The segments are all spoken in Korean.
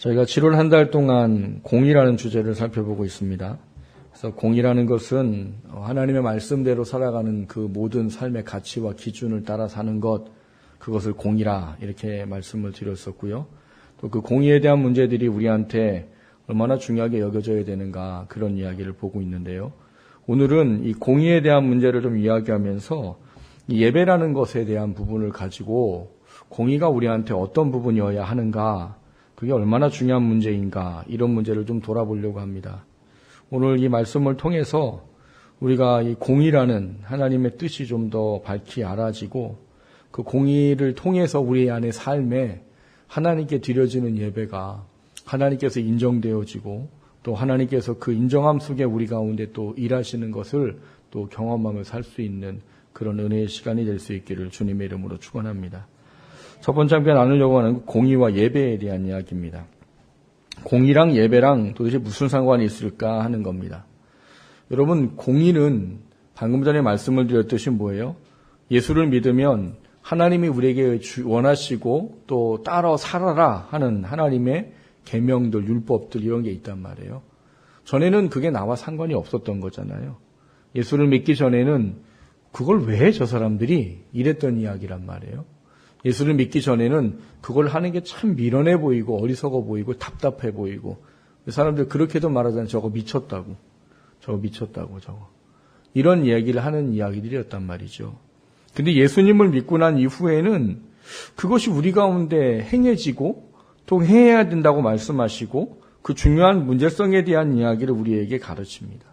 저희가 7월 한 달 동안 공의라는 주제를 살펴보고 있습니다. 그래서 공의라는 것은 하나님의 말씀대로 살아가는 그 모든 삶의 가치와 기준을 따라 사는 것, 그것을 공의라 이렇게 말씀을 드렸었고요. 또 그 공의에 대한 문제들이 우리한테 얼마나 중요하게 여겨져야 되는가, 그런 이야기를 보고 있는데요. 오늘은 이 공의에 대한 문제를 좀 이야기하면서 이 예배라는 것에 대한 부분을 가지고 공의가 우리한테 어떤 부분이어야 하는가, 그게 얼마나 중요한 문제인가, 이런 문제를 좀 돌아보려고 합니다. 오늘 이 말씀을 통해서 우리가 이 공의라는 하나님의 뜻이 좀 더 밝히 알아지고 그 공의를 통해서 우리 안의 삶에 하나님께 드려지는 예배가 하나님께서 인정되어지고 또 하나님께서 그 인정함 속에 우리 가운데 또 일하시는 것을 또 경험하며 살 수 있는 그런 은혜의 시간이 될 수 있기를 주님의 이름으로 축원합니다. 첫 번째 함께 나누려고 하는 공의와 예배에 대한 이야기입니다. 공의랑 예배랑 도대체 무슨 상관이 있을까 하는 겁니다. 여러분, 공의는 방금 전에 말씀을 드렸듯이 뭐예요? 예수를 믿으면 하나님이 우리에게 원하시고 또 따라 살아라 하는 하나님의 계명들, 율법들 이런 게 있단 말이에요. 전에는 그게 나와 상관이 없었던 거잖아요. 예수를 믿기 전에는 그걸 왜 저 사람들이 이랬던 이야기란 말이에요. 예수를 믿기 전에는 그걸 하는 게 참 미련해 보이고 어리석어 보이고 답답해 보이고, 사람들 그렇게도 말하잖아요. 저거 미쳤다고. 이런 이야기를 하는 이야기들이었단 말이죠. 근데 예수님을 믿고 난 이후에는 그것이 우리 가운데 행해지고 또 해야 된다고 말씀하시고 그 중요한 문제성에 대한 이야기를 우리에게 가르칩니다.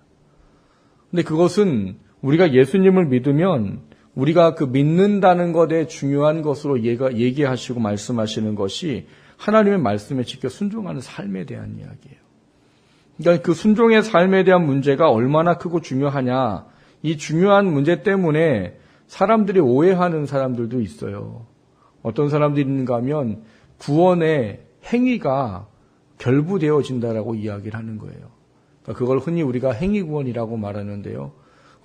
근데 그것은 우리가 예수님을 믿으면 우리가 그 믿는다는 것에 중요한 것으로 얘기하시고 말씀하시는 것이 하나님의 말씀에 지켜 순종하는 삶에 대한 이야기예요. 그러니까 그 순종의 삶에 대한 문제가 얼마나 크고 중요하냐, 이 중요한 문제 때문에 사람들이 오해하는 사람들도 있어요. 어떤 사람들이 있는가 하면 구원의 행위가 결부되어진다라고 이야기를 하는 거예요. 그러니까 그걸 흔히 우리가 행위구원이라고 말하는데요.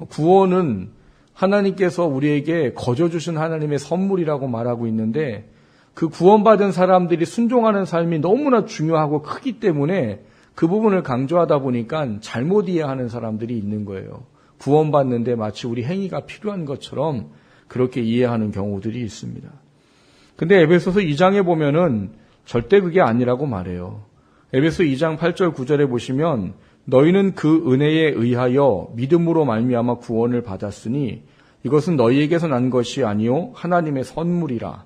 구원은 하나님께서 우리에게 거저 주신 하나님의 선물이라고 말하고 있는데, 그 구원받은 사람들이 순종하는 삶이 너무나 중요하고 크기 때문에 그 부분을 강조하다 보니까 잘못 이해하는 사람들이 있는 거예요. 구원받는데 마치 우리 행위가 필요한 것처럼 그렇게 이해하는 경우들이 있습니다. 근데 에베소서 2장에 보면은 절대 그게 아니라고 말해요. 에베소 2장 8절 9절에 보시면 너희는 그 은혜에 의하여 믿음으로 말미암아 구원을 받았으니 이것은 너희에게서 난 것이 아니요 하나님의 선물이라.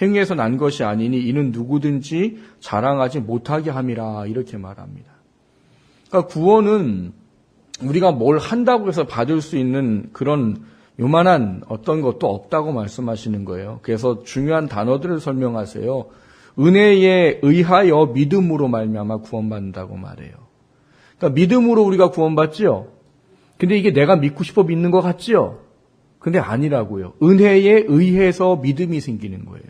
행위에서 난 것이 아니니 이는 누구든지 자랑하지 못하게 함이라, 이렇게 말합니다. 그러니까 구원은 우리가 뭘 한다고 해서 받을 수 있는 그런 요만한 어떤 것도 없다고 말씀하시는 거예요. 그래서 중요한 단어들을 설명하세요. 은혜에 의하여 믿음으로 말미암아 구원받는다고 말해요. 그러니까 믿음으로 우리가 구원받지요. 근데 이게 내가 믿고 싶어 믿는 것 같지요. 근데 아니라고요. 은혜에 의해서 믿음이 생기는 거예요.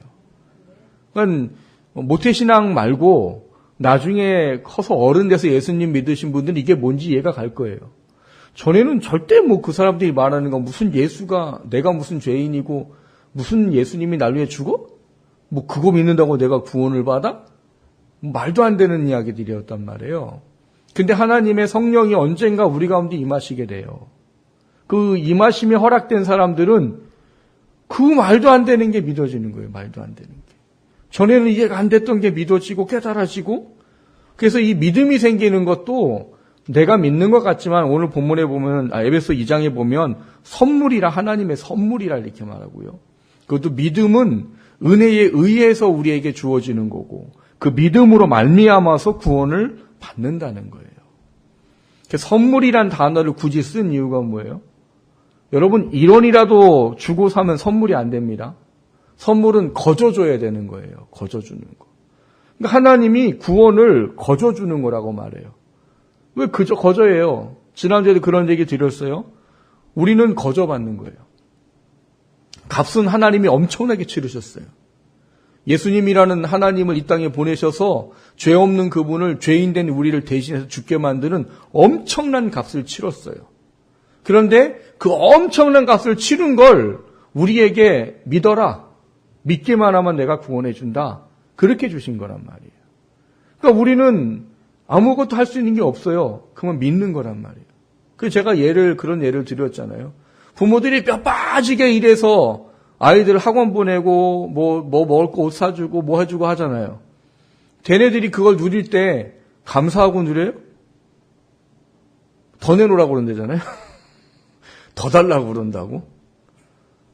그러니까 모태신앙 말고 나중에 커서 어른 돼서 예수님 믿으신 분들은 이게 뭔지 이해가 갈 거예요. 전에는 절대 그 사람들이 말하는 건 무슨 예수가, 내가 무슨 죄인이고 무슨 예수님이 날 위해 죽어? 그거 믿는다고 내가 구원을 받아? 말도 안 되는 이야기들이었단 말이에요. 근데 하나님의 성령이 언젠가 우리 가운데 임하시게 돼요. 그 임하심이 허락된 사람들은 그 말도 안 되는 게 믿어지는 거예요. 말도 안 되는 게. 전에는 이해가 안 됐던 게 믿어지고 깨달아지고, 그래서 이 믿음이 생기는 것도 내가 믿는 것 같지만 오늘 본문에 보면, 에베소 2장에 보면 선물이라, 하나님의 선물이라 이렇게 말하고요. 그것도 믿음은 은혜에 의해서 우리에게 주어지는 거고 그 믿음으로 말미암아서 구원을 받는다는 거예요. 선물이란 단어를 굳이 쓴 이유가 뭐예요? 여러분, 1원이라도 주고 사면 선물이 안 됩니다. 선물은 거저줘야 되는 거예요. 거저주는 거. 그러니까 하나님이 구원을 거저주는 거라고 말해요. 왜 거저예요? 지난주에도 그런 얘기 드렸어요. 우리는 거저받는 거예요. 값은 하나님이 엄청나게 치르셨어요. 예수님이라는 하나님을 이 땅에 보내셔서 죄 없는 그분을 죄인된 우리를 대신해서 죽게 만드는 엄청난 값을 치렀어요. 그런데 그 엄청난 값을 치른 걸 우리에게 믿어라, 믿기만 하면 내가 구원해 준다, 그렇게 주신 거란 말이에요. 그러니까 우리는 아무것도 할 수 있는 게 없어요. 그만 믿는 거란 말이에요. 그래서 제가 그런 예를 드렸잖아요. 부모들이 뼈 빠지게 일해서 아이들 학원 보내고 뭐 먹을 거 옷 사주고 뭐 해주고 하잖아요. 걔네들이 그걸 누릴 때 감사하고 누려요? 더 내놓으라고 그런다잖아요. 더 달라고 그런다고.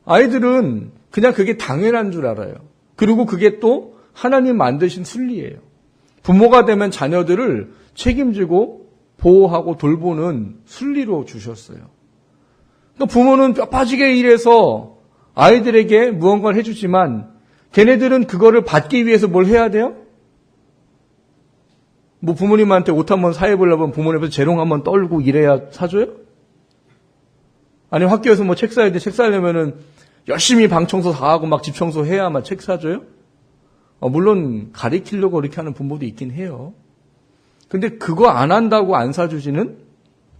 아이들은 그냥 그게 당연한 줄 알아요. 그리고 그게 또 하나님 만드신 순리예요. 부모가 되면 자녀들을 책임지고 보호하고 돌보는 순리로 주셨어요. 그러니까 부모는 뼈 빠지게 일해서 아이들에게 무언가를 해주지만 걔네들은 그거를 받기 위해서 뭘 해야 돼요? 뭐 부모님한테 옷 한번 사입으려면 부모님 앞에서 재롱 한번 떨고 이래야 사줘요? 아니 학교에서 뭐 책 사야 돼. 책 사려면은 열심히 방 청소 다 하고 막 집 청소 해야만 책 사줘요? 물론 가리키려고 그렇게 하는 부모도 있긴 해요. 근데 그거 안 한다고 안 사주지는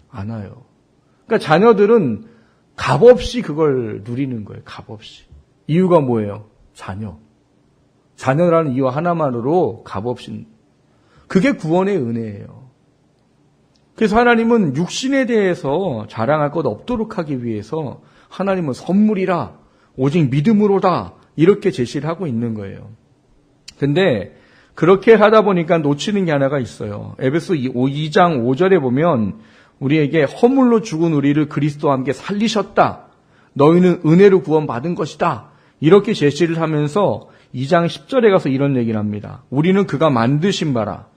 않아요. 그러니까 자녀들은 값없이 그걸 누리는 거예요. 값없이. 이유가 뭐예요? 자녀라는 이유 하나만으로 값없이. 그게 구원의 은혜예요. 그래서 하나님은 육신에 대해서 자랑할 것 없도록 하기 위해서 하나님은 선물이라 오직 믿음으로다 이렇게 제시를 하고 있는 거예요. 근데 그렇게 하다 보니까 놓치는 게 하나가 있어요. 에베소 2장 5절에 보면 우리에게 허물로 죽은 우리를 그리스도와 함께 살리셨다. 너희는 은혜로 구원받은 것이다. 이렇게 제시를 하면서 2장 10절에 가서 이런 얘기를 합니다. 우리는 그가 만드신 바라.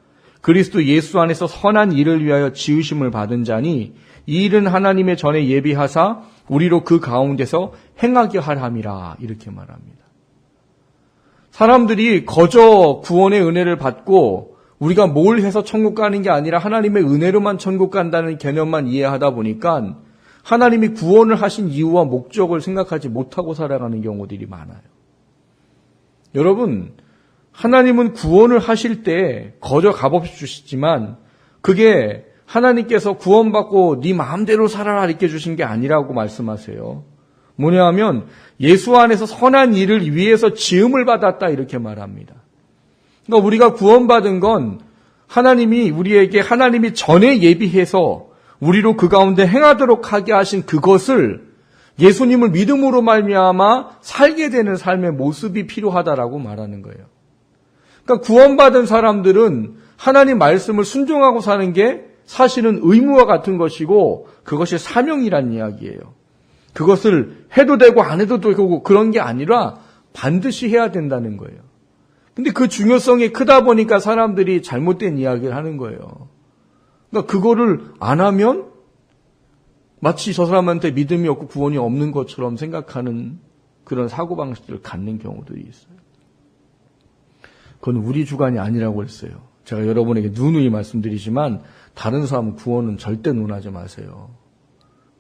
그리스도 예수 안에서 선한 일을 위하여 지으심을 받은 자니 이 일은 하나님의 전에 예비하사 우리로 그 가운데서 행하게 할 함이라. 이렇게 말합니다. 사람들이 거저 구원의 은혜를 받고 우리가 뭘 해서 천국 가는 게 아니라 하나님의 은혜로만 천국 간다는 개념만 이해하다 보니까 하나님이 구원을 하신 이유와 목적을 생각하지 못하고 살아가는 경우들이 많아요. 여러분, 하나님은 구원을 하실 때 거저 값없이 주시지만 그게 하나님께서 구원받고 네 마음대로 살아라 이렇게 주신 게 아니라고 말씀하세요. 뭐냐 하면 예수 안에서 선한 일을 위해서 지음을 받았다 이렇게 말합니다. 그러니까 우리가 구원받은 건 하나님이 우리에게 하나님이 전에 예비해서 우리로 그 가운데 행하도록 하게 하신 그것을 예수님을 믿음으로 말미암아 살게 되는 삶의 모습이 필요하다라고 말하는 거예요. 그러니까 구원받은 사람들은 하나님 말씀을 순종하고 사는 게 사실은 의무와 같은 것이고 그것이 사명이란 이야기예요. 그것을 해도 되고 안 해도 되고 그런 게 아니라 반드시 해야 된다는 거예요. 근데 그 중요성이 크다 보니까 사람들이 잘못된 이야기를 하는 거예요. 그러니까 그거를 안 하면 마치 저 사람한테 믿음이 없고 구원이 없는 것처럼 생각하는 그런 사고방식을 갖는 경우들이 있어요. 그건 우리 주관이 아니라고 했어요. 제가 여러분에게 누누이 말씀드리지만 다른 사람 구원은 절대 논하지 마세요.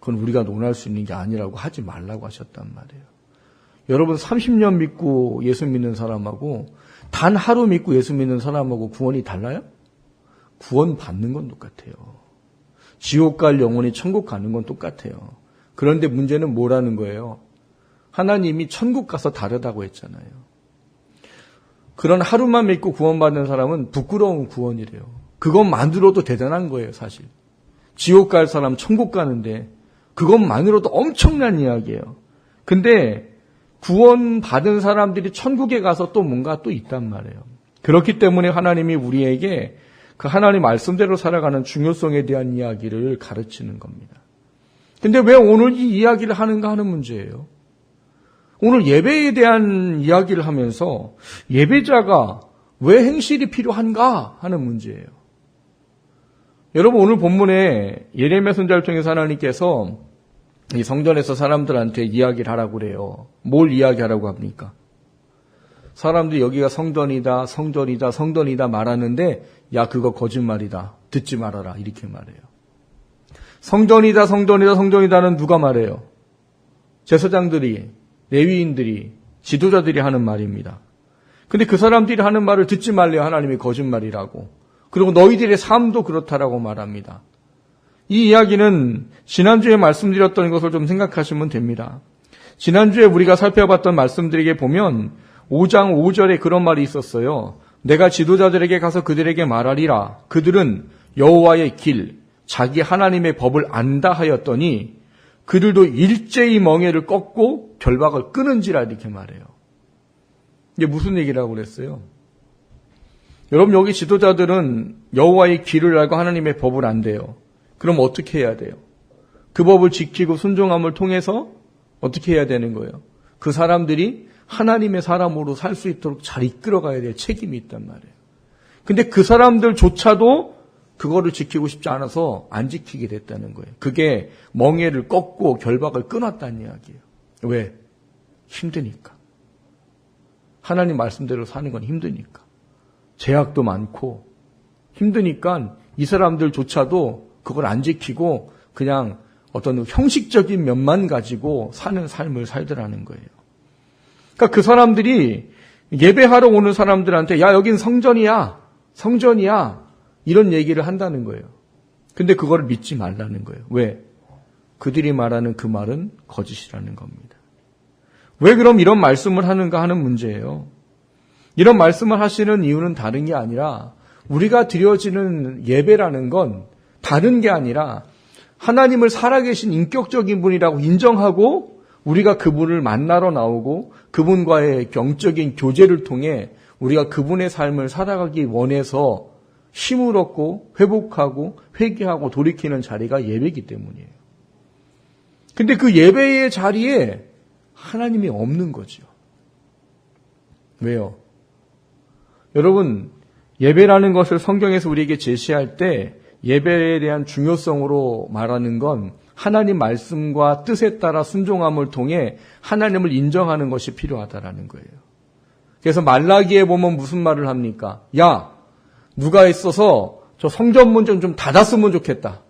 그건 우리가 논할 수 있는 게 아니라고 하지 말라고 하셨단 말이에요. 여러분 30년 믿고 예수 믿는 사람하고 단 하루 믿고 예수 믿는 사람하고 구원이 달라요? 구원 받는 건 똑같아요. 지옥 갈 영혼이 천국 가는 건 똑같아요. 그런데 문제는 뭐라는 거예요? 하나님이 천국 가서 다르다고 했잖아요. 그런 하루만 믿고 구원받는 사람은 부끄러운 구원이래요. 그것만으로도 대단한 거예요, 사실. 지옥 갈 사람 천국 가는데 그것만으로도 엄청난 이야기예요. 근데 구원받은 사람들이 천국에 가서 또 뭔가 또 있단 말이에요. 그렇기 때문에 하나님이 우리에게 그 하나님 말씀대로 살아가는 중요성에 대한 이야기를 가르치는 겁니다. 근데 왜 오늘 이 이야기를 하는가 하는 문제예요. 오늘 예배에 대한 이야기를 하면서 예배자가 왜 행실이 필요한가 하는 문제예요. 여러분 오늘 본문에 예레미야 선지자를 통해서 하나님께서 이 성전에서 사람들한테 이야기를 하라고 그래요. 뭘 이야기하라고 합니까? 사람들이 여기가 성전이다, 성전이다, 성전이다 말하는데 야 그거 거짓말이다. 듣지 말아라. 이렇게 말해요. 성전이다, 성전이다, 성전이다는 누가 말해요? 제사장들이, 레위인들이, 지도자들이 하는 말입니다. 근데 그 사람들이 하는 말을 듣지 말래요. 하나님이 거짓말이라고. 그리고 너희들의 삶도 그렇다라고 말합니다. 이 이야기는 지난주에 말씀드렸던 것을 좀 생각하시면 됩니다. 지난주에 우리가 살펴봤던 말씀들에게 보면 5장 5절에 그런 말이 있었어요. 내가 지도자들에게 가서 그들에게 말하리라. 그들은 여호와의 길, 자기 하나님의 법을 안다 하였더니 그들도 일제히 멍에를 꺾고 결박을 끊은지라 이렇게 말해요. 이게 무슨 얘기라고 그랬어요? 여러분, 여기 지도자들은 여호와의 길을 알고 하나님의 법을 안대요. 그럼 어떻게 해야 돼요? 그 법을 지키고 순종함을 통해서 어떻게 해야 되는 거예요? 그 사람들이 하나님의 사람으로 살 수 있도록 잘 이끌어가야 될 책임이 있단 말이에요. 근데 그 사람들조차도 그거를 지키고 싶지 않아서 안 지키게 됐다는 거예요. 그게 멍에를 꺾고 결박을 끊었다는 이야기예요. 왜? 힘드니까. 하나님 말씀대로 사는 건 힘드니까. 제약도 많고 힘드니까 이 사람들조차도 그걸 안 지키고 그냥 어떤 형식적인 면만 가지고 사는 삶을 살더라는 거예요. 그러니까 그 사람들이 예배하러 오는 사람들한테 야, 여긴 성전이야. 성전이야. 이런 얘기를 한다는 거예요. 근데 그거를 믿지 말라는 거예요. 왜? 그들이 말하는 그 말은 거짓이라는 겁니다. 왜 그럼 이런 말씀을 하는가 하는 문제예요. 이런 말씀을 하시는 이유는 다른 게 아니라 우리가 드려지는 예배라는 건 다른 게 아니라 하나님을 살아계신 인격적인 분이라고 인정하고 우리가 그분을 만나러 나오고 그분과의 영적인 교제를 통해 우리가 그분의 삶을 살아가기 원해서 힘을 얻고 회복하고 회개하고 돌이키는 자리가 예배이기 때문이에요. 근데 그 예배의 자리에 하나님이 없는 거죠. 왜요? 여러분, 예배라는 것을 성경에서 우리에게 제시할 때 예배에 대한 중요성으로 말하는 건 하나님 말씀과 뜻에 따라 순종함을 통해 하나님을 인정하는 것이 필요하다라는 거예요. 그래서 말라기에 보면 무슨 말을 합니까? 야, 누가 있어서 저 성전문 좀 닫았으면 좋겠다.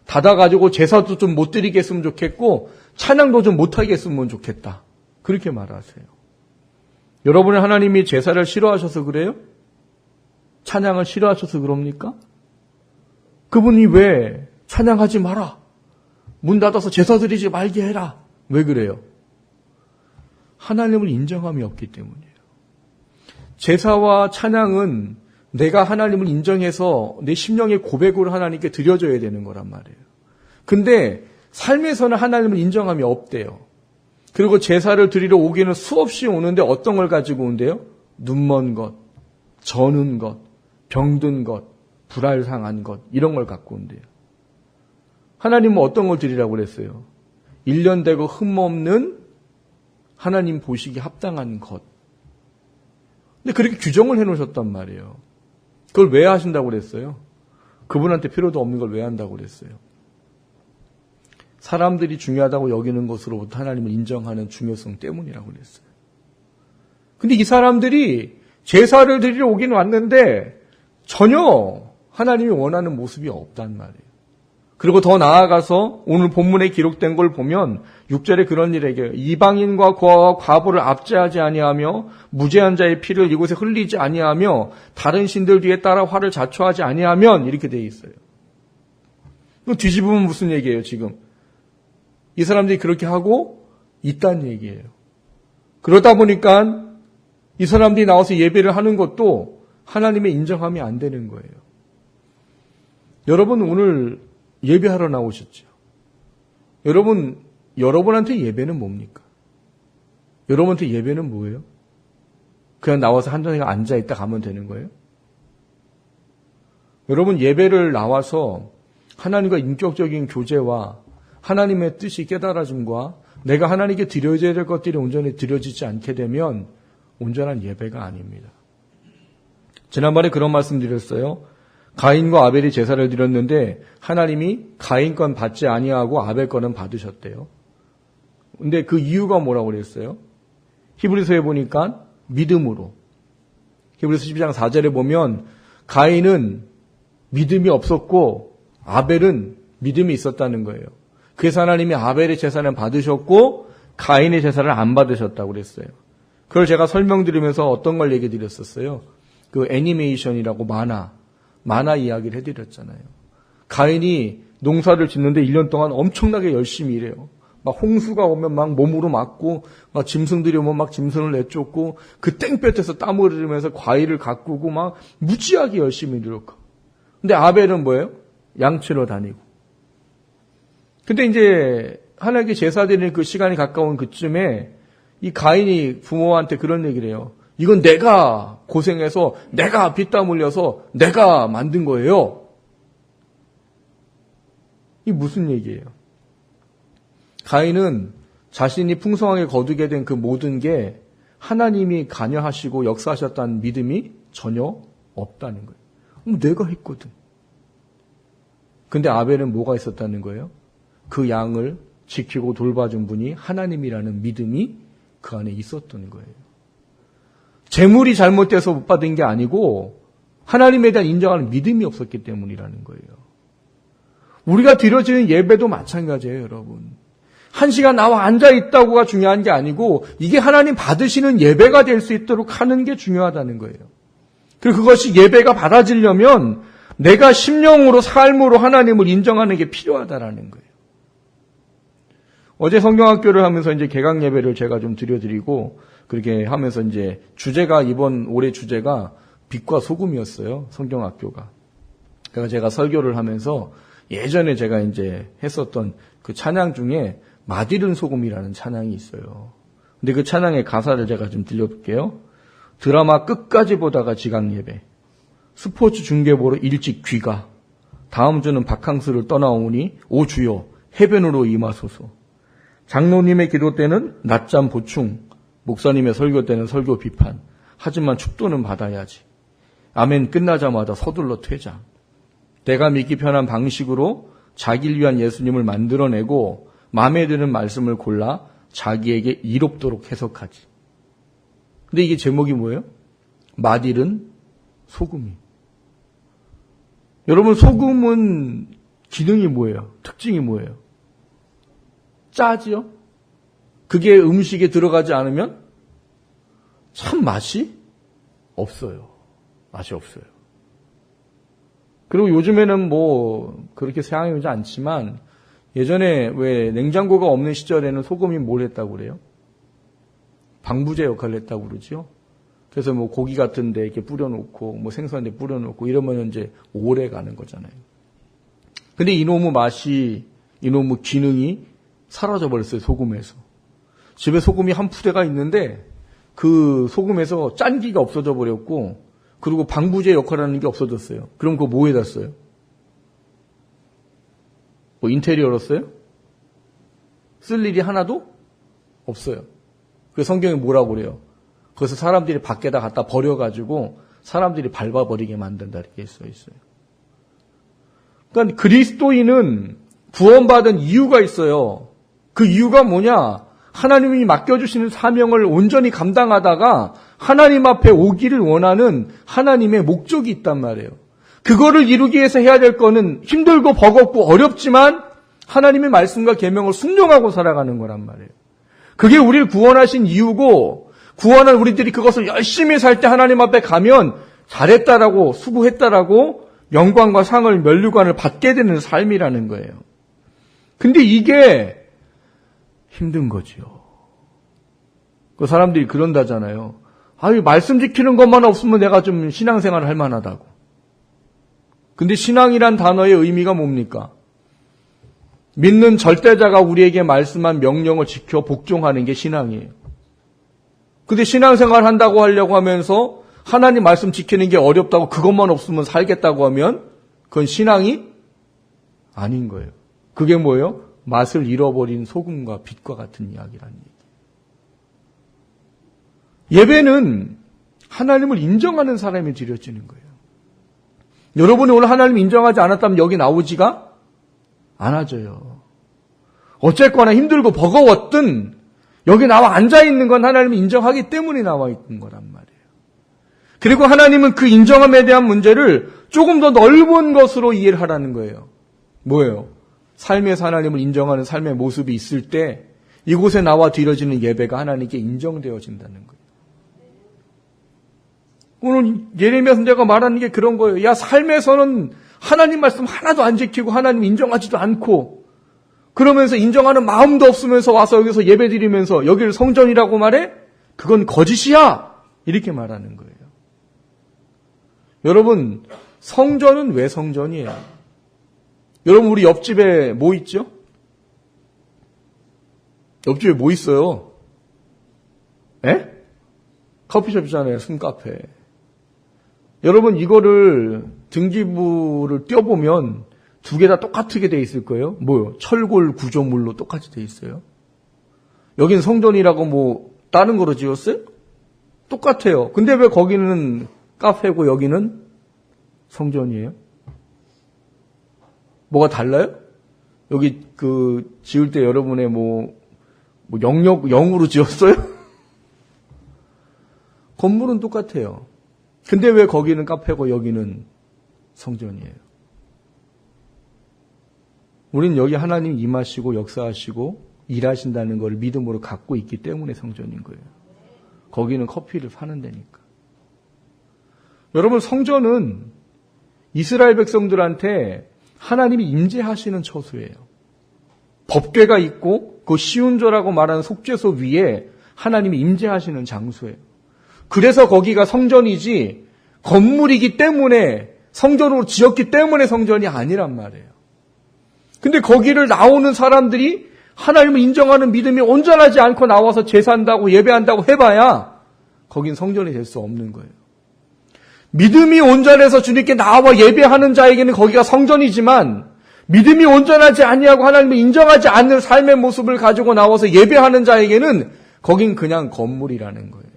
닫아가지고 제사도 좀 못 드리게 했으면 좋겠고 찬양도 좀 못하게 했으면 좋겠다. 그렇게 말하세요. 여러분의 하나님이 제사를 싫어하셔서 그래요? 찬양을 싫어하셔서 그럽니까? 그분이 왜 찬양하지 마라. 문 닫아서 제사 드리지 말게 해라. 왜 그래요? 하나님을 인정함이 없기 때문이에요. 제사와 찬양은 내가 하나님을 인정해서 내 심령의 고백으로 하나님께 드려줘야 되는 거란 말이에요. 근데 삶에서는 하나님을 인정함이 없대요. 그리고 제사를 드리러 오기는 수없이 오는데 어떤 걸 가지고 온대요? 눈먼 것, 저는 것, 병든 것, 불알상한 것 이런 걸 갖고 온대요. 하나님은 어떤 걸 드리라고 그랬어요? 1년 되고 흠없는 하나님 보시기 합당한 것. 근데 그렇게 규정을 해놓으셨단 말이에요. 그걸 왜 하신다고 그랬어요? 그분한테 필요도 없는 걸 왜 한다고 그랬어요? 사람들이 중요하다고 여기는 것으로부터 하나님을 인정하는 중요성 때문이라고 그랬어요. 근데 이 사람들이 제사를 드리러 오긴 왔는데 전혀 하나님이 원하는 모습이 없단 말이에요. 그리고 더 나아가서 오늘 본문에 기록된 걸 보면 6절에 그런 일을 얘기해요. 이방인과 고아와 과부를 압제하지 아니하며 무죄한 자의 피를 이곳에 흘리지 아니하며 다른 신들 뒤에 따라 화를 자초하지 아니하면 이렇게 돼 있어요. 이거 뒤집으면 무슨 얘기예요 지금? 이 사람들이 그렇게 하고 있다는 얘기예요. 그러다 보니까 이 사람들이 나와서 예배를 하는 것도 하나님의 인정함이 안 되는 거예요. 여러분 오늘 예배하러 나오셨죠. 여러분한테 예배는 뭡니까? 여러분한테 예배는 뭐예요? 그냥 나와서 한 자리에 앉아있다 가면 되는 거예요? 여러분 예배를 나와서 하나님과 인격적인 교제와 하나님의 뜻이 깨달아짐과 내가 하나님께 드려져야 될 것들이 온전히 드려지지 않게 되면 온전한 예배가 아닙니다. 지난번에 그런 말씀 드렸어요. 가인과 아벨이 제사를 드렸는데 하나님이 가인 건 받지 아니하고 아벨 거는 받으셨대요. 근데 그 이유가 뭐라고 그랬어요? 히브리서에 보니까 믿음으로. 히브리서 12장 4절에 보면 가인은 믿음이 없었고 아벨은 믿음이 있었다는 거예요. 그래서 하나님이 아벨의 제사는 받으셨고 가인의 제사를 안 받으셨다고 그랬어요. 그걸 제가 설명드리면서 어떤 걸 얘기 드렸었어요. 그 애니메이션이라고 만화 이야기를 해드렸잖아요. 가인이 농사를 짓는데 1년 동안 엄청나게 열심히 일해요. 막 홍수가 오면 막 몸으로 맞고, 막 짐승들이 오면 막 짐승을 내쫓고, 그 땡볕에서 땀을 흘리면서 과일을 가꾸고 막 무지하게 열심히 노력하고. 근데 아벨은 뭐예요? 양치러 다니고. 근데 이제 하나님께 제사 드리는 그 시간이 가까운 그쯤에 이 가인이 부모한테 그런 얘기를 해요. 이건 내가 고생해서 내가 피땀 흘려서 내가 만든 거예요. 이게 무슨 얘기예요? 가인은 자신이 풍성하게 거두게 된 그 모든 게 하나님이 관여하시고 역사하셨다는 믿음이 전혀 없다는 거예요. 내가 했거든. 근데 아벨은 뭐가 있었다는 거예요? 그 양을 지키고 돌봐준 분이 하나님이라는 믿음이 그 안에 있었던 거예요. 재물이 잘못돼서 못 받은 게 아니고 하나님에 대한 인정하는 믿음이 없었기 때문이라는 거예요. 우리가 드려지는 예배도 마찬가지예요, 여러분. 한 시간 나와 앉아있다고가 중요한 게 아니고 이게 하나님 받으시는 예배가 될 수 있도록 하는 게 중요하다는 거예요. 그리고 그것이 예배가 받아지려면 내가 심령으로 삶으로 하나님을 인정하는 게 필요하다라는 거예요. 어제 성경학교를 하면서 이제 개강 예배를 제가 좀 드려드리고 그렇게 하면서 이제 주제가 이번 올해 주제가 빛과 소금이었어요. 성경학교가. 그래서 제가 설교를 하면서 예전에 제가 이제 했었던 그 찬양 중에 맛있는 소금이라는 찬양이 있어요. 근데 그 찬양의 가사를 제가 좀 들려볼게요. 드라마 끝까지 보다가 지각 예배. 스포츠 중계 보러 일찍 귀가. 다음 주는 바캉스를 떠나오니 오 주여 해변으로 임하소서. 장로님의 기도 때는 낮잠 보충, 목사님의 설교 때는 설교 비판. 하지만 축도는 받아야지. 아멘 끝나자마자 서둘러 퇴장. 내가 믿기 편한 방식으로 자기를 위한 예수님을 만들어내고 마음에 드는 말씀을 골라 자기에게 이롭도록 해석하지. 근데 이게 제목이 뭐예요? 맛있는 소금이. 여러분 소금은 기능이 뭐예요? 특징이 뭐예요? 짜지요? 그게 음식에 들어가지 않으면 참 맛이 없어요. 맛이 없어요. 그리고 요즘에는 뭐 그렇게 사용하지 않지만 예전에 왜 냉장고가 없는 시절에는 소금이 뭘 했다고 그래요? 방부제 역할을 했다고 그러죠. 그래서 뭐 고기 같은 데 이렇게 뿌려놓고 뭐 생선 데 뿌려놓고 이러면 이제 오래 가는 거잖아요. 근데 이놈의 맛이, 이놈의 기능이 사라져버렸어요, 소금에서. 집에 소금이 한 푸대가 있는데 그 소금에서 짠기가 없어져 버렸고 그리고 방부제 역할을 하는 게 없어졌어요. 그럼 그거 뭐에다 써요? 뭐 인테리어로 써요? 쓸 일이 하나도 없어요. 그 성경에 뭐라고 그래요? 그래서 사람들이 밖에다 갖다 버려가지고 사람들이 밟아버리게 만든다 이렇게 써 있어요. 그러니까 그리스도인은 구원받은 이유가 있어요. 그 이유가 뭐냐? 하나님이 맡겨주시는 사명을 온전히 감당하다가 하나님 앞에 오기를 원하는 하나님의 목적이 있단 말이에요. 그거를 이루기 위해서 해야 될 거는 힘들고 버겁고 어렵지만 하나님의 말씀과 계명을 순종하고 살아가는 거란 말이에요. 그게 우리를 구원하신 이유고 구원한 우리들이 그것을 열심히 살 때 하나님 앞에 가면 잘했다라고 수고했다라고 영광과 상을 면류관을 받게 되는 삶이라는 거예요. 근데 이게 힘든 거죠. 그 사람들이 그런다잖아요. 아유, 말씀 지키는 것만 없으면 내가 좀 신앙생활을 할 만하다고. 근데 신앙이란 단어의 의미가 뭡니까? 믿는 절대자가 우리에게 말씀한 명령을 지켜 복종하는 게 신앙이에요. 근데 신앙생활 한다고 하려고 하면서 하나님 말씀 지키는 게 어렵다고 그것만 없으면 살겠다고 하면 그건 신앙이 아닌 거예요. 그게 뭐예요? 맛을 잃어버린 소금과 빛과 같은 이야기라는 얘기. 예배는 하나님을 인정하는 사람이 드려지는 거예요. 여러분이 오늘 하나님 인정하지 않았다면 여기 나오지가 않아져요. 어쨌거나 힘들고 버거웠든 여기 나와 앉아있는 건 하나님이 인정하기 때문에 나와 있는 거란 말이에요. 그리고 하나님은 그 인정함에 대한 문제를 조금 더 넓은 것으로 이해를 하라는 거예요. 뭐예요? 삶에서 하나님을 인정하는 삶의 모습이 있을 때 이곳에 나와 드려지는 예배가 하나님께 인정되어진다는 거예요. 오늘 예레미야 선지자가 말하는 게 그런 거예요. 야, 삶에서는 하나님 말씀 하나도 안 지키고 하나님 인정하지도 않고 그러면서 인정하는 마음도 없으면서 와서 여기서 예배 드리면서 여기를 성전이라고 말해? 그건 거짓이야! 이렇게 말하는 거예요. 여러분, 성전은 왜 성전이에요? 여러분, 우리 옆집에 뭐 있죠? 옆집에 뭐 있어요? 에? 커피숍이잖아요, 숨카페. 여러분, 이거를 등기부를 떼어보면 두 개 다 똑같게 돼 있을 거예요. 뭐요? 철골 구조물로 똑같이 돼 있어요. 여긴 성전이라고 뭐 다른 거로 지었어요? 똑같아요. 근데 왜 거기는 카페고 여기는 성전이에요? 뭐가 달라요? 여기 지을 때 여러분의 뭐 영으로 지었어요? 건물은 똑같아요. 근데 왜 거기는 카페고 여기는 성전이에요? 우린 여기 하나님 임하시고 역사하시고 일하신다는 걸 믿음으로 갖고 있기 때문에 성전인 거예요. 거기는 커피를 파는 데니까. 여러분, 성전은 이스라엘 백성들한테 하나님이 임재하시는 처소예요. 법궤가 있고 그 시운조라고 말하는 속죄소 위에 하나님이 임재하시는 장소예요. 그래서 거기가 성전이지 건물이기 때문에 성전으로 지었기 때문에 성전이 아니란 말이에요. 근데 거기를 나오는 사람들이 하나님을 인정하는 믿음이 온전하지 않고 나와서 제사한다고 예배한다고 해봐야 거긴 성전이 될 수 없는 거예요. 믿음이 온전해서 주님께 나와 예배하는 자에게는 거기가 성전이지만 믿음이 온전하지 아니하고 하나님을 인정하지 않는 삶의 모습을 가지고 나와서 예배하는 자에게는 거긴 그냥 건물이라는 거예요.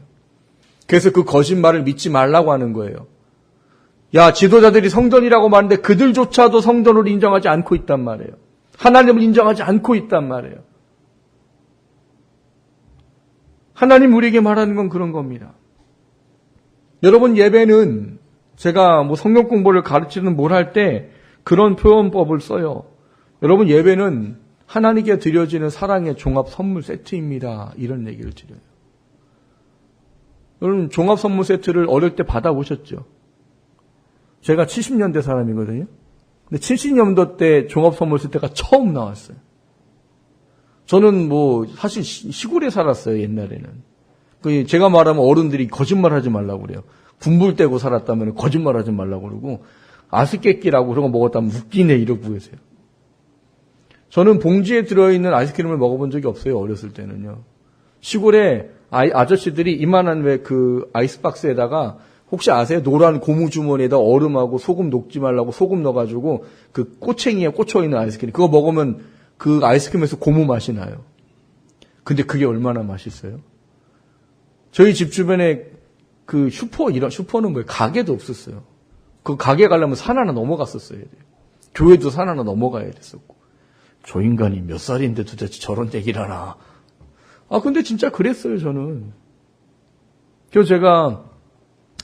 그래서 그 거짓말을 믿지 말라고 하는 거예요. 야, 지도자들이 성전이라고 말하는데 그들조차도 성전으로 인정하지 않고 있단 말이에요. 하나님을 인정하지 않고 있단 말이에요. 하나님 우리에게 말하는 건 그런 겁니다. 여러분, 예배는 제가 뭐 성경 공부를 가르치는 뭘 할 때 그런 표현법을 써요. 여러분, 예배는 하나님께 드려지는 사랑의 종합 선물 세트입니다. 이런 얘기를 드려요. 여러분, 종합 선물 세트를 어릴 때 받아보셨죠? 제가 70년대 사람이거든요. 근데 70년도 때 종합 선물 세트가 처음 나왔어요. 저는 뭐 사실 시골에 살았어요, 옛날에는. 제가 말하면 어른들이 거짓말하지 말라고 그래요. 군불 떼고 살았다면 거짓말하지 말라고 그러고 아스깨끼라고 그런 거 먹었다면 웃기네 이러고 계세요. 저는 봉지에 들어있는 아이스크림을 먹어본 적이 없어요, 어렸을 때는요. 시골에 아저씨들이 이만한 왜 그 아이스박스에다가 혹시 아세요? 노란 고무주머니에다 얼음하고 소금 녹지 말라고 소금 넣어가지고 그 꼬챙이에 꽂혀있는 아이스크림. 그거 먹으면 그 아이스크림에서 고무 맛이 나요. 근데 그게 얼마나 맛있어요? 저희 집 주변에 그 슈퍼는 뭐예요? 가게도 없었어요. 그 가게 가려면 산 하나 넘어갔었어야 돼요. 교회도 산 하나 넘어가야 됐었고. 저 인간이 몇 살인데 도대체 저런 얘기를 하나. 근데 진짜 그랬어요, 저는. 그래서 제가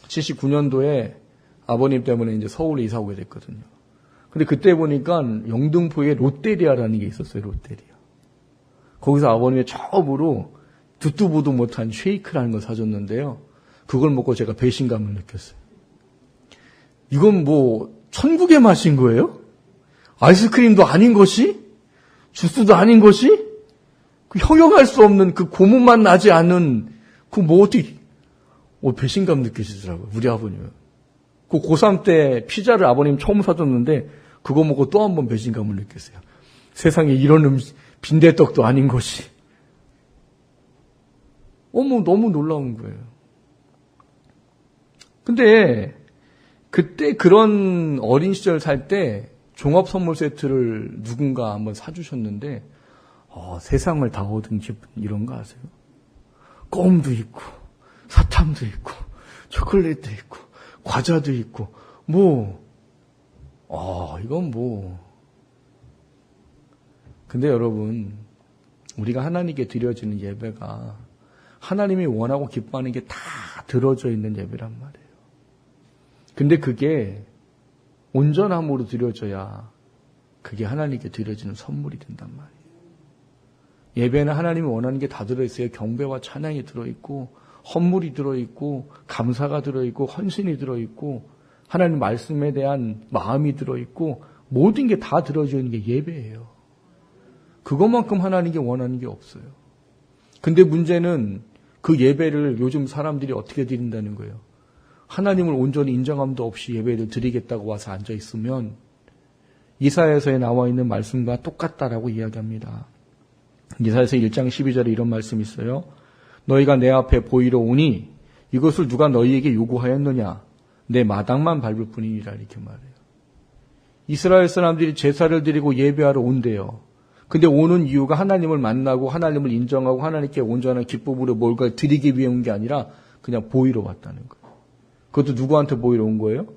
79년도에 아버님 때문에 이제 서울에 이사 오게 됐거든요. 근데 그때 보니까 영등포에 롯데리아라는 게 있었어요, 롯데리아. 거기서 아버님의 처음으로 듣도 보도 못한 쉐이크라는 걸 사줬는데요. 그걸 먹고 제가 배신감을 느꼈어요. 이건 뭐 천국의 맛인 거예요? 아이스크림도 아닌 것이? 주스도 아닌 것이? 그 형용할 수 없는 그 고무만 나지 않는 그 뭐 어떻게 배신감 느끼시더라고요. 우리 아버님은. 그 고3 때 피자를 아버님 처음 사줬는데 그거 먹고 또 한 번 배신감을 느꼈어요. 세상에 이런 빈대떡도 아닌 것이. 너무 놀라운 거예요. 근데 그때 그런 어린 시절 살 때 종합 선물 세트를 누군가 한번 사주셨는데 세상을 다 얻은 기분 이런 거 아세요? 껌도 있고 사탕도 있고 초콜릿도 있고 과자도 있고 이건 근데 여러분, 우리가 하나님께 드려지는 예배가 하나님이 원하고 기뻐하는 게 다 들어져 있는 예배란 말이에요. 근데 그게 온전함으로 드려져야 그게 하나님께 드려지는 선물이 된단 말이에요. 예배는 하나님이 원하는 게 다 들어있어요. 경배와 찬양이 들어있고 헌물이 들어있고 감사가 들어있고 헌신이 들어있고 하나님 말씀에 대한 마음이 들어있고 모든 게 다 들어져 있는 게 예배예요. 그것만큼 하나님께 원하는 게 없어요. 근데 문제는 그 예배를 요즘 사람들이 어떻게 드린다는 거예요. 하나님을 온전히 인정함도 없이 예배를 드리겠다고 와서 앉아있으면 이사야서에 나와 있는 말씀과 똑같다라고 이야기합니다. 이사야서 1장 12절에 이런 말씀이 있어요. 너희가 내 앞에 보이러 오니 이것을 누가 너희에게 요구하였느냐. 내 마당만 밟을 뿐이니라 이렇게 말해요. 이스라엘 사람들이 제사를 드리고 예배하러 온대요. 근데 오는 이유가 하나님을 만나고 하나님을 인정하고 하나님께 온전한 기쁨으로 뭔가를 드리기 위해 온 게 아니라 그냥 보이러 왔다는 거예요. 그것도 누구한테 보이러 온 거예요?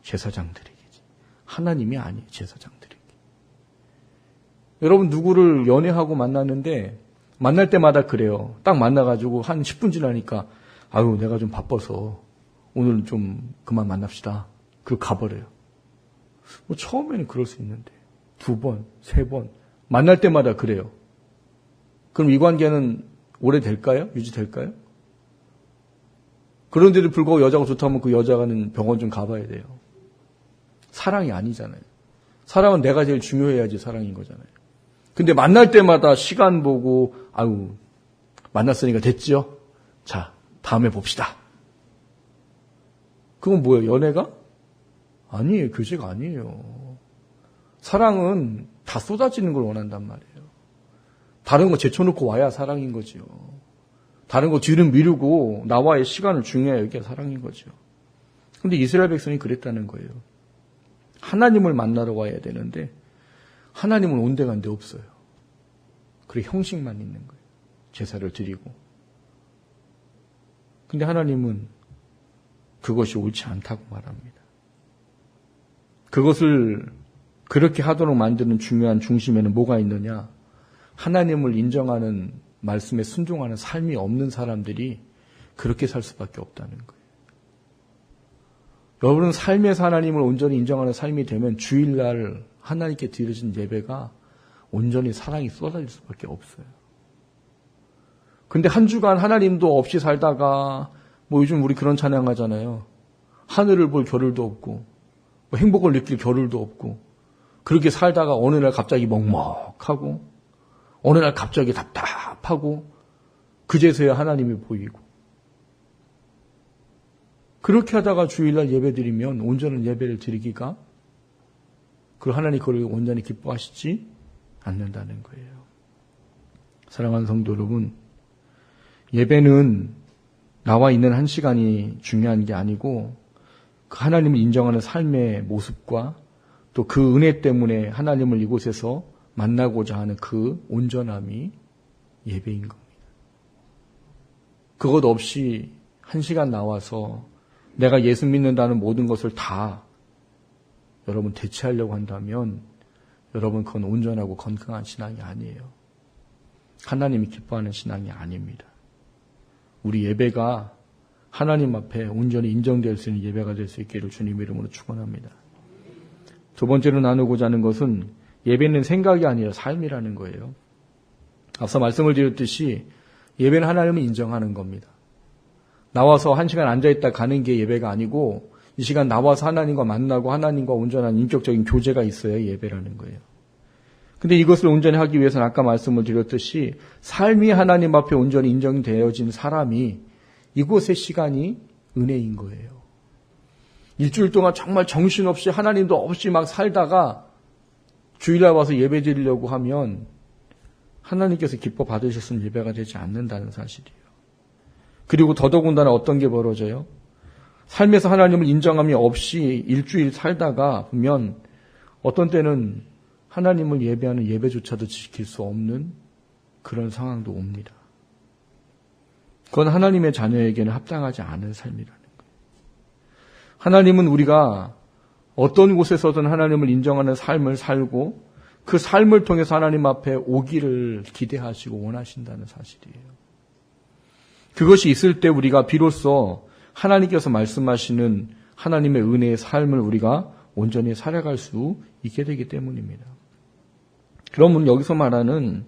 제사장들에게지. 하나님이 아니에요. 제사장들에게. 여러분 누구를 연애하고 만났는데 만날 때마다 그래요. 딱 만나가지고 한 10분 지나니까 아유 내가 좀 바빠서 오늘 좀 그만 만납시다. 그리고 가버려요. 뭐 처음에는 그럴 수 있는데 2번, 3번 만날 때마다 그래요. 그럼 이 관계는 오래될까요? 유지될까요? 그런데도 불구하고 여자가 좋다면 그 여자가는 병원 좀 가봐야 돼요. 사랑이 아니잖아요. 사랑은 내가 제일 중요해야지 사랑인 거잖아요. 근데 만날 때마다 시간 보고 아유 만났으니까 됐죠? 자 다음에 봅시다. 그건 뭐예요? 연애가? 아니에요. 교제가 아니에요. 사랑은 다 쏟아지는 걸 원한단 말이에요. 다른 거 제쳐놓고 와야 사랑인 거죠. 다른 거 뒤를 미루고 나와의 시간을 중요해야 이게 사랑인 거죠. 그런데 이스라엘 백성이 그랬다는 거예요. 하나님을 만나러 와야 되는데 하나님은 온데간데 없어요. 그래 형식만 있는 거예요. 제사를 드리고. 근데 하나님은 그것이 옳지 않다고 말합니다. 그것을 그렇게 하도록 만드는 중요한 중심에는 뭐가 있느냐? 하나님을 인정하는 말씀에 순종하는 삶이 없는 사람들이 그렇게 살 수밖에 없다는 거예요. 여러분은 삶에서 하나님을 온전히 인정하는 삶이 되면 주일날 하나님께 드려진 예배가 온전히 사랑이 쏟아질 수밖에 없어요. 근데 한 주간 하나님도 없이 살다가 뭐 요즘 우리 그런 찬양하잖아요. 하늘을 볼 겨를도 없고 뭐 행복을 느낄 겨를도 없고 그렇게 살다가 어느 날 갑자기 먹먹하고 어느 날 갑자기 답답하고 그제서야 하나님이 보이고 그렇게 하다가 주일날 예배드리면 온전한 예배를 드리기가 그 하나님 그걸 온전히 기뻐하시지 않는다는 거예요. 사랑하는 성도 여러분, 예배는 나와 있는 한 시간이 중요한 게 아니고 그 하나님을 인정하는 삶의 모습과 또 그 은혜 때문에 하나님을 이곳에서 만나고자 하는 그 온전함이 예배인 겁니다. 그것 없이 한 시간 나와서 내가 예수 믿는다는 모든 것을 다 여러분 대체하려고 한다면 여러분 그건 온전하고 건강한 신앙이 아니에요. 하나님이 기뻐하는 신앙이 아닙니다. 우리 예배가 하나님 앞에 온전히 인정될 수 있는 예배가 될 수 있기를 주님 이름으로 축원합니다. 두 번째로 나누고자 하는 것은 예배는 생각이 아니라 삶이라는 거예요. 앞서 말씀을 드렸듯이 예배는 하나님을 인정하는 겁니다. 나와서 한 시간 앉아있다 가는 게 예배가 아니고 이 시간 나와서 하나님과 만나고 하나님과 온전한 인격적인 교제가 있어야 예배라는 거예요. 근데 이것을 온전히 하기 위해서는 아까 말씀을 드렸듯이 삶이 하나님 앞에 온전히 인정되어진 사람이 이곳의 시간이 은혜인 거예요. 일주일 동안 정말 정신없이 하나님도 없이 막 살다가 주일날 와서 예배 드리려고 하면 하나님께서 기뻐 받으셨으면 예배가 되지 않는다는 사실이에요. 그리고 더더군다나 어떤 게 벌어져요? 삶에서 하나님을 인정함이 없이 일주일 살다가 보면 어떤 때는 하나님을 예배하는 예배조차도 지킬 수 없는 그런 상황도 옵니다. 그건 하나님의 자녀에게는 합당하지 않은 삶이라는 거예요. 하나님은 우리가 어떤 곳에서든 하나님을 인정하는 삶을 살고 그 삶을 통해서 하나님 앞에 오기를 기대하시고 원하신다는 사실이에요. 그것이 있을 때 우리가 비로소 하나님께서 말씀하시는 하나님의 은혜의 삶을 우리가 온전히 살아갈 수 있게 되기 때문입니다. 그러면 여기서 말하는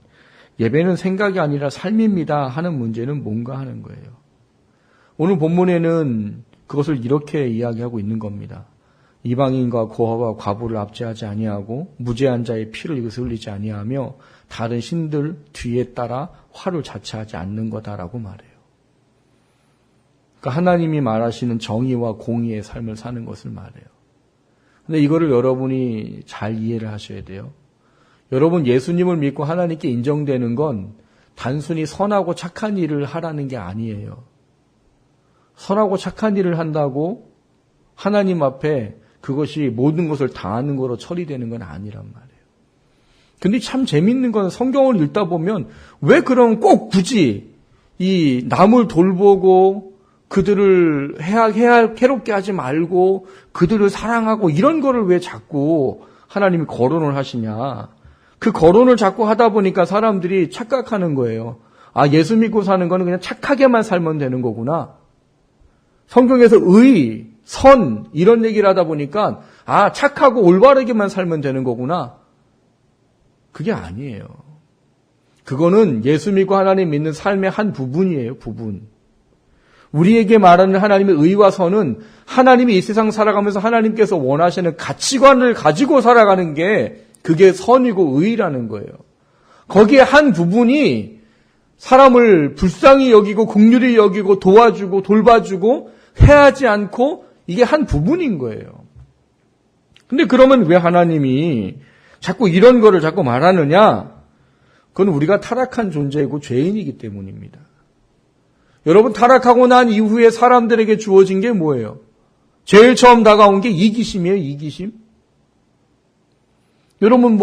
예배는 생각이 아니라 삶입니다 하는 문제는 뭔가 하는 거예요. 오늘 본문에는 그것을 이렇게 이야기하고 있는 겁니다. 이방인과 고아와 과부를 압제하지 아니하고 무죄한 자의 피를 이것을 흘리지 아니하며 다른 신들 뒤에 따라 화를 자처하지 않는 거다라고 말해요. 그러니까 하나님이 말하시는 정의와 공의의 삶을 사는 것을 말해요. 근데 이거를 여러분이 잘 이해를 하셔야 돼요. 여러분 예수님을 믿고 하나님께 인정되는 건 단순히 선하고 착한 일을 하라는 게 아니에요. 선하고 착한 일을 한다고 하나님 앞에 그것이 모든 것을 다하는 거로 처리되는 건 아니란 말이에요. 근데 참 재밌는 건 성경을 읽다 보면 왜 그럼 꼭 굳이 이 남을 돌보고 그들을 괴롭게 하지 말고 그들을 사랑하고 이런 거를 왜 자꾸 하나님이 거론을 하시냐. 그 거론을 자꾸 하다 보니까 사람들이 착각하는 거예요. 아, 예수 믿고 사는 거는 그냥 착하게만 살면 되는 거구나. 성경에서 의, 선 이런 얘기를 하다 보니까 아, 착하고 올바르게만 살면 되는 거구나. 그게 아니에요. 그거는 예수 믿고 하나님 믿는 삶의 한 부분이에요. 부분. 우리에게 말하는 하나님의 의와 선은 하나님이 이 세상 살아가면서 하나님께서 원하시는 가치관을 가지고 살아가는 게 그게 선이고 의라는 거예요. 거기에 한 부분이 사람을 불쌍히 여기고 긍휼히 여기고 도와주고 돌봐주고 해하지 않고 이게 한 부분인 거예요. 근데 그러면 왜 하나님이 자꾸 이런 거를 자꾸 말하느냐? 그건 우리가 타락한 존재이고 죄인이기 때문입니다. 여러분 타락하고 난 이후에 사람들에게 주어진 게 뭐예요? 제일 처음 다가온 게 이기심이에요. 이기심. 여러분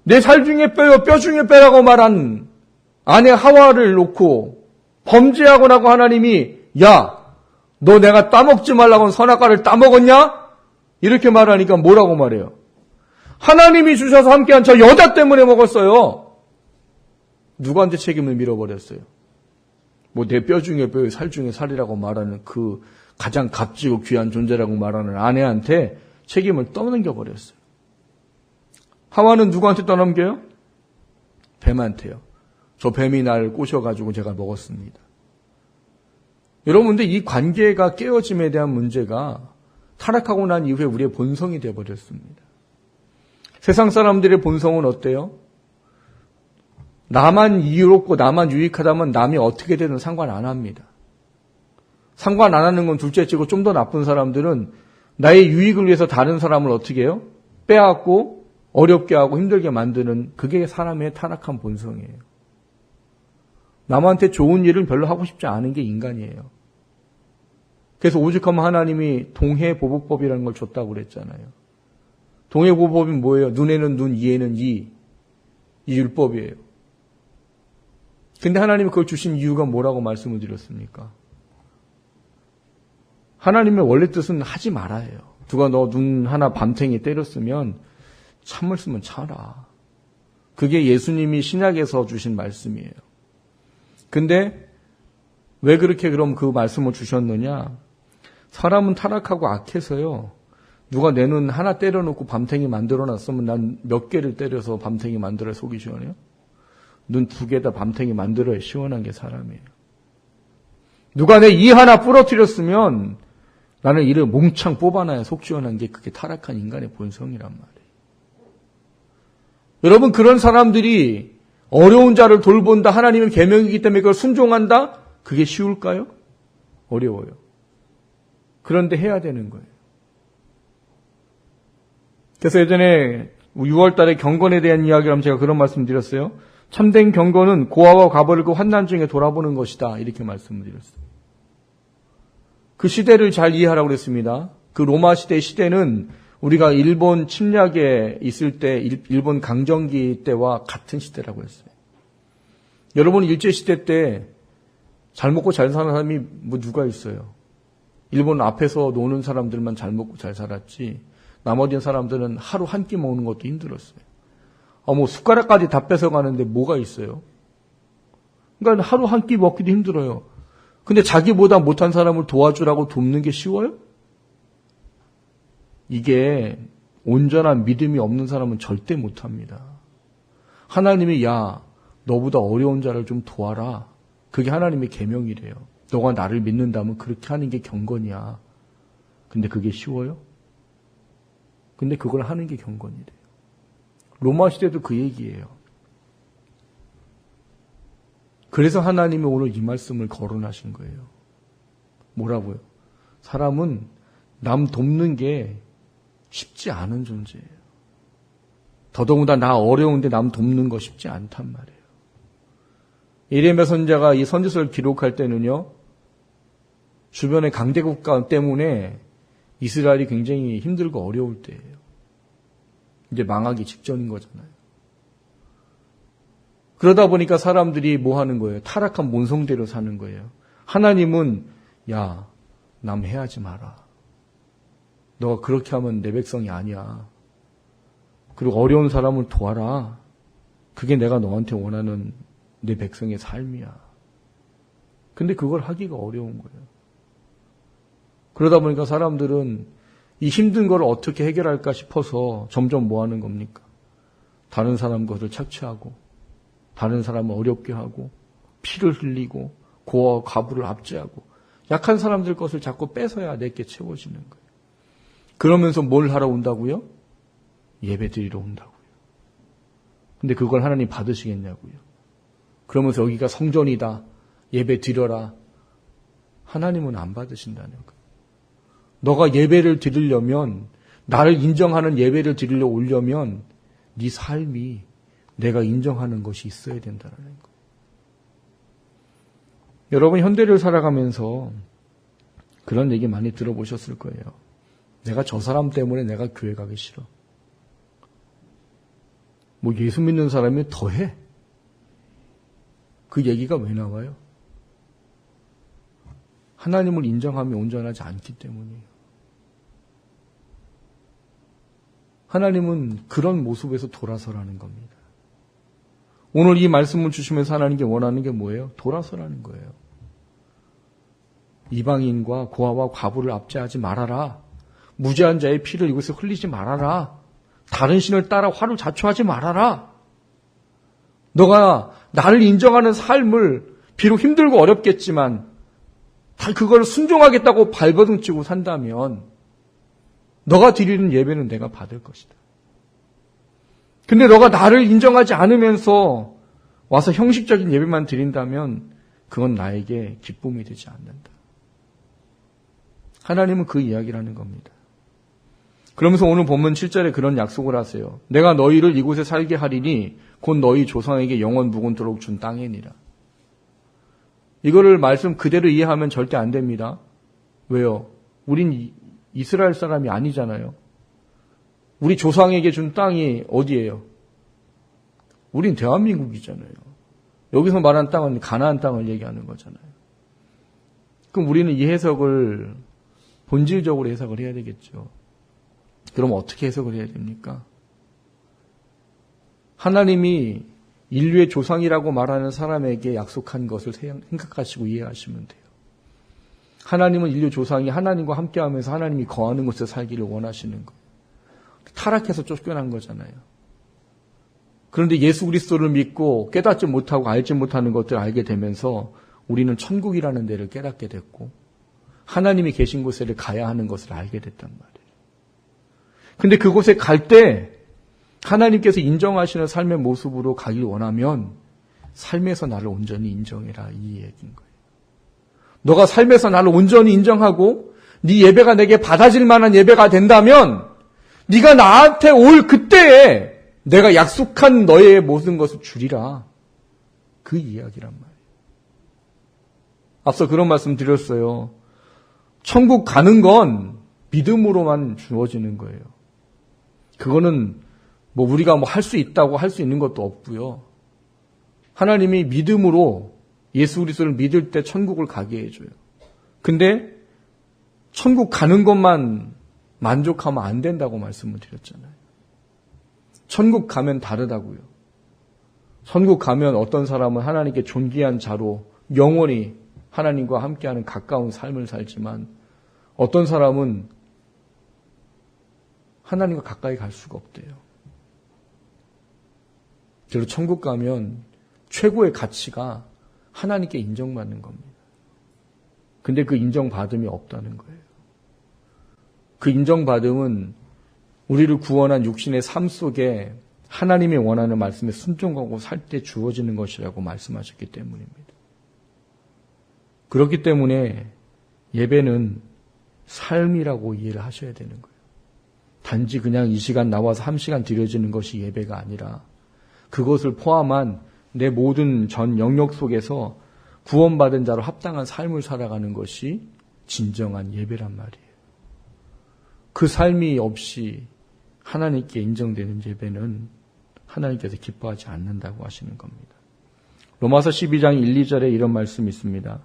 내 살 중에 빼요. 뼈 중에 빼라고 말한 아내 하와를 놓고 범죄하고 나고 하나님이 야, 너 내가 따먹지 말라고 한 선악과를 따먹었냐? 이렇게 말하니까 뭐라고 말해요? 하나님이 주셔서 함께한 저 여자 때문에 먹었어요. 누구한테 책임을 밀어버렸어요? 내 뼈 중에 뼈, 살 중에 살이라고 말하는 그 가장 값지고 귀한 존재라고 말하는 아내한테 책임을 떠넘겨버렸어요. 하와는 누구한테 떠넘겨요? 뱀한테요. 저 뱀이 날 꼬셔가지고 제가 먹었습니다. 여러분, 근데 이 관계가 깨어짐에 대한 문제가 타락하고 난 이후에 우리의 본성이 되어버렸습니다. 세상 사람들의 본성은 어때요? 나만 이롭고 나만 유익하다면 남이 어떻게 되든 상관 안 합니다. 상관 안 하는 건 둘째치고 좀 더 나쁜 사람들은 나의 유익을 위해서 다른 사람을 어떻게 해요? 빼앗고 어렵게 하고 힘들게 만드는 그게 사람의 타락한 본성이에요. 남한테 좋은 일을 별로 하고 싶지 않은 게 인간이에요. 그래서 오죽하면 하나님이 동해보복법이라는 걸 줬다고 그랬잖아요. 동해보복법이 뭐예요? 눈에는 눈, 이에는 이 율법이에요. 근데 하나님이 그걸 주신 이유가 뭐라고 말씀을 드렸습니까? 하나님의 원래 뜻은 하지 말아요. 누가 너 눈 하나 밤탱이 때렸으면 참을 쓰면 참아라. 그게 예수님이 신약에서 주신 말씀이에요. 근데 왜 그렇게 그럼 그 말씀을 주셨느냐? 사람은 타락하고 악해서요. 누가 내 눈 하나 때려놓고 밤탱이 만들어놨으면 난 몇 개를 때려서 밤탱이 만들어야 속이 시원해요? 눈 두 개다 밤탱이 만들어야 시원한 게 사람이에요. 누가 내 이 하나 부러뜨렸으면 나는 이를 몽창 뽑아놔야 속 시원한 게 그게 타락한 인간의 본성이란 말이에요. 여러분, 그런 사람들이 어려운 자를 돌본다, 하나님의 계명이기 때문에 그걸 순종한다? 그게 쉬울까요? 어려워요. 그런데 해야 되는 거예요. 그래서 예전에 6월 달에 경건에 대한 이야기를 하면 제가 그런 말씀 드렸어요. 참된 경건은 고아와 과부를 그 환난 중에 돌아보는 것이다. 이렇게 말씀을 드렸어요. 그 시대를 잘 이해하라고 그랬습니다. 그 로마 시대는 우리가 일본 침략에 있을 때 일본 강점기 때와 같은 시대라고 했어요. 여러분 일제시대 때 잘 먹고 잘 사는 사람이 누가 있어요? 일본 앞에서 노는 사람들만 잘 먹고 잘 살았지 나머지 사람들은 하루 한 끼 먹는 것도 힘들었어요. 숟가락까지 다 뺏어가는데 뭐가 있어요? 그러니까 하루 한 끼 먹기도 힘들어요. 근데 자기보다 못한 사람을 도와주라고 돕는 게 쉬워요? 이게 온전한 믿음이 없는 사람은 절대 못합니다. 하나님이 야, 너보다 어려운 자를 좀 도와라. 그게 하나님의 계명이래요. 너가 나를 믿는다면 그렇게 하는 게 경건이야. 근데 그게 쉬워요? 근데 그걸 하는 게 경건이래요. 로마 시대도 그 얘기예요. 그래서 하나님이 오늘 이 말씀을 거론하신 거예요. 뭐라고요? 사람은 남 돕는 게 쉽지 않은 존재예요. 더더군다나 나 어려운데 남 돕는 거 쉽지 않단 말이에요. 예레미야 선지자가 이 선지서를 기록할 때는요, 주변의 강대국가 때문에 이스라엘이 굉장히 힘들고 어려울 때예요. 이제 망하기 직전인 거잖아요. 그러다 보니까 사람들이 뭐 하는 거예요? 타락한 본성대로 사는 거예요. 하나님은 야, 남 해하지 마라. 너가 그렇게 하면 내 백성이 아니야. 그리고 어려운 사람을 도와라. 그게 내가 너한테 원하는 내 백성의 삶이야. 근데 그걸 하기가 어려운 거예요. 그러다 보니까 사람들은 이 힘든 걸 어떻게 해결할까 싶어서 점점 뭐 하는 겁니까? 다른 사람 것을 착취하고, 다른 사람을 어렵게 하고, 피를 흘리고, 고아와 과부를 압제하고, 약한 사람들 것을 자꾸 뺏어야 내게 채워지는 거예요. 그러면서 뭘 하러 온다고요? 예배 드리러 온다고요. 근데 그걸 하나님 받으시겠냐고요. 그러면서 여기가 성전이다. 예배 드려라. 하나님은 안 받으신다는 거예요. 너가 예배를 드리려면, 나를 인정하는 예배를 드리려 오려면 네 삶이 내가 인정하는 것이 있어야 된다는 거예요. 여러분 현대를 살아가면서 그런 얘기 많이 들어보셨을 거예요. 내가 저 사람 때문에 내가 교회 가기 싫어. 뭐 예수 믿는 사람이 더해. 그 얘기가 왜 나와요? 하나님을 인정하며 온전하지 않기 때문이에요. 하나님은 그런 모습에서 돌아서라는 겁니다. 오늘 이 말씀을 주시면서 하나님께 원하는 게 뭐예요? 돌아서라는 거예요. 이방인과 고아와 과부를 압제하지 말아라. 무죄한 자의 피를 이곳에 흘리지 말아라. 다른 신을 따라 화를 자초하지 말아라. 너가 나를 인정하는 삶을 비록 힘들고 어렵겠지만 다 그걸 순종하겠다고 발버둥 치고 산다면 너가 드리는 예배는 내가 받을 것이다. 근데 너가 나를 인정하지 않으면서 와서 형식적인 예배만 드린다면 그건 나에게 기쁨이 되지 않는다. 하나님은 그 이야기를 하는 겁니다. 그러면서 오늘 본문 7절에 그런 약속을 하세요. 내가 너희를 이곳에 살게 하리니 곧 너희 조상에게 영원 무궁토록 준 땅이니라. 이거를 말씀 그대로 이해하면 절대 안 됩니다. 왜요? 우린 이스라엘 사람이 아니잖아요. 우리 조상에게 준 땅이 어디예요? 우린 대한민국이잖아요. 여기서 말하는 땅은 가나안 땅을 얘기하는 거잖아요. 그럼 우리는 이 해석을 본질적으로 해석을 해야 되겠죠. 그럼 어떻게 해석을 해야 됩니까? 하나님이 인류의 조상이라고 말하는 사람에게 약속한 것을 생각하시고 이해하시면 돼요. 하나님은 인류 조상이 하나님과 함께하면서 하나님이 거하는 곳에 살기를 원하시는 거예요. 타락해서 쫓겨난 거잖아요. 그런데 예수 그리스도를 믿고 깨닫지 못하고 알지 못하는 것들을 알게 되면서 우리는 천국이라는 데를 깨닫게 됐고 하나님이 계신 곳에 가야 하는 것을 알게 됐단 말이에요. 근데 그곳에 갈 때 하나님께서 인정하시는 삶의 모습으로 가길 원하면 삶에서 나를 온전히 인정해라 이 얘기인 거예요. 너가 삶에서 나를 온전히 인정하고 네 예배가 내게 받아질 만한 예배가 된다면 네가 나한테 올 그때에 내가 약속한 너의 모든 것을 주리라. 그 이야기란 말이에요. 앞서 그런 말씀 드렸어요. 천국 가는 건 믿음으로만 주어지는 거예요. 그거는 뭐 우리가 뭐 할 수 있다고 할 수 있는 것도 없고요. 하나님이 믿음으로 예수 그리스도를 믿을 때 천국을 가게 해줘요. 근데 천국 가는 것만 만족하면 안 된다고 말씀을 드렸잖아요. 천국 가면 다르다고요. 천국 가면 어떤 사람은 하나님께 존귀한 자로 영원히 하나님과 함께하는 가까운 삶을 살지만 어떤 사람은 하나님과 가까이 갈 수가 없대요. 그래서 천국 가면 최고의 가치가 하나님께 인정받는 겁니다. 근데 그 인정받음이 없다는 거예요. 그 인정받음은 우리를 구원한 육신의 삶 속에 하나님이 원하는 말씀에 순종하고 살 때 주어지는 것이라고 말씀하셨기 때문입니다. 그렇기 때문에 예배는 삶이라고 이해를 하셔야 되는 거예요. 단지 그냥 이 시간 나와서 1시간 드려지는 것이 예배가 아니라 그것을 포함한 내 모든 전 영역 속에서 구원받은 자로 합당한 삶을 살아가는 것이 진정한 예배란 말이에요. 그 삶이 없이 하나님께 인정되는 예배는 하나님께서 기뻐하지 않는다고 하시는 겁니다. 로마서 12장 1, 2절에 이런 말씀이 있습니다.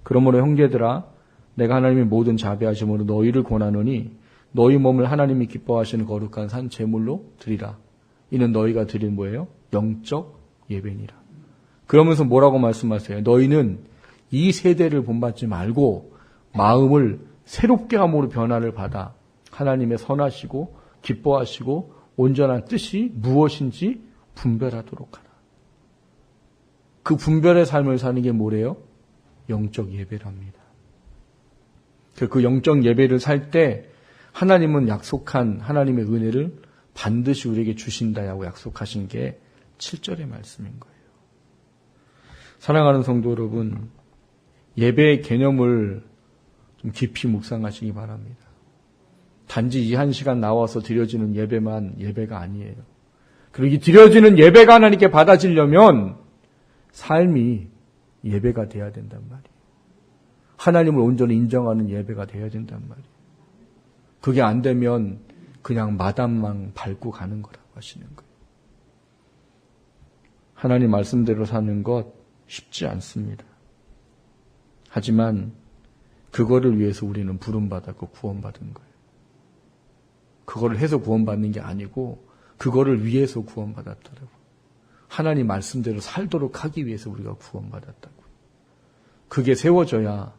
그러므로 형제들아 내가 하나님의 모든 자비하심으로 너희를 권하노니 너희 몸을 하나님이 기뻐하시는 거룩한 산 제물로 드리라. 이는 너희가 드릴 뭐예요? 영적 예배니라. 그러면서 뭐라고 말씀하세요? 너희는 이 세대를 본받지 말고 마음을 새롭게 함으로 변화를 받아 하나님의 선하시고 기뻐하시고 온전한 뜻이 무엇인지 분별하도록 하라. 그 분별의 삶을 사는 게 뭐래요? 영적 예배랍니다. 그 영적 예배를 살 때 하나님은 약속한 하나님의 은혜를 반드시 우리에게 주신다고 약속하신 게 7절의 말씀인 거예요. 사랑하는 성도 여러분, 예배의 개념을 좀 깊이 묵상하시기 바랍니다. 단지 이 1시간 나와서 드려지는 예배만 예배가 아니에요. 그리고 이 드려지는 예배가 하나님께 받아지려면 삶이 예배가 돼야 된단 말이에요. 하나님을 온전히 인정하는 예배가 돼야 된단 말이에요. 그게 안 되면 그냥 마당만 밟고 가는 거라고 하시는 거예요. 하나님 말씀대로 사는 것 쉽지 않습니다. 하지만 그거를 위해서 우리는 부름받았고 구원받은 거예요. 그거를 해서 구원받는 게 아니고 그거를 위해서 구원받았다라고. 하나님 말씀대로 살도록 하기 위해서 우리가 구원받았다고. 그게 세워져야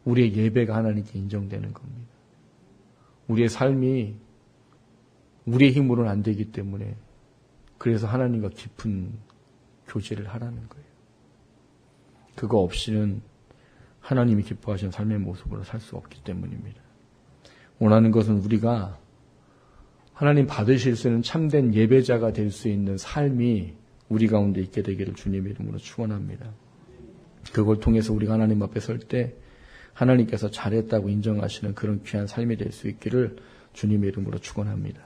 우리의 예배가 하나님께 인정되는 겁니다. 우리의 삶이 우리의 힘으로는 안 되기 때문에 그래서 하나님과 깊은 교제를 하라는 거예요. 그거 없이는 하나님이 기뻐하시는 삶의 모습으로 살 수 없기 때문입니다. 원하는 것은 우리가 하나님 받으실 수 있는 참된 예배자가 될 수 있는 삶이 우리 가운데 있게 되기를 주님의 이름으로 축원합니다. 그걸 통해서 우리가 하나님 앞에 설 때 하나님께서 잘했다고 인정하시는 그런 귀한 삶이 될 수 있기를 주님의 이름으로 축원합니다.